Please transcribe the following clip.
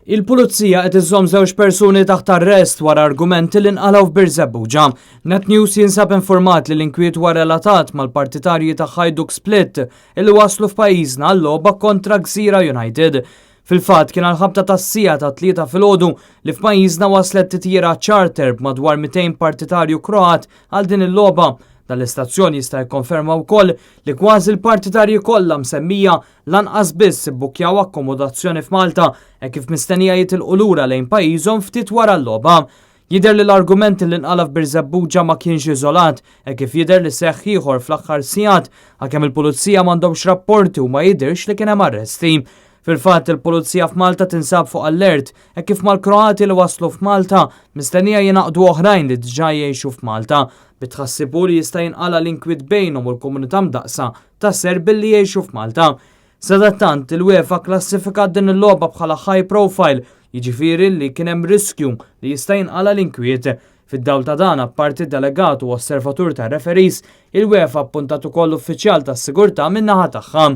Il-pulizija qed iżżomm żewġ persuni taħt arrest wara argumenti li nqalgħu f'Birzebbuġa. Net News jinsab informat li l-inkwiet huwa relatat mal-partitarji ta' Hajduk Split illi waslu f'pajjiżna għall-logħba kontra Gżira United. Fil-fatt kien għal-ħabta tas-sija ta' 3 filgħodu li f'pajjiżna waslet titjira charter b'madwar 200 partitarju Kroat għal din il-logħba. Dal-istazzjon jista' jikkonferma wkoll li kważi l-partitarji kollha msemmija lanqas biss ibbukkjaw akkomodazzjoni f'Malta hekk kif mistennija jitilqu lura lejn pajjiżhom ftit wara l-logħba. Jidher li l-argumenti li nqala f'Birzebbuġa ma kienx iżolat hekk kif jidher li seħħ ieħor fl-aħħar sigħat għalkemm il-pulizija m'għandhomx rapporti u ma jidhirx li kien hemm arresti. Fil-fatt il-pulizija f'Malta tinsab fuq allert hekk kif mal-Kroati li waslu f'Malta mistennija jingħaqdu oħrajn li diġà jgħixu f'Malta. Bitħassibu li jista' jinqala l-inkwiet bejnhom u l-komunità mdaqsa ta' Serbi li jgħixu f'Malta. Sadattant il-UEFA klassifikat din il-logħba bħala high profile, jiġifieri li kien hemm riskju li jista' jinqala l-inkwiet. Fid-dawl ta' dan apparti delegat u osservatur ta' referees, il-UEFA appuntat ukoll uffiċjal tas-sigurtà min-naħa tagħha.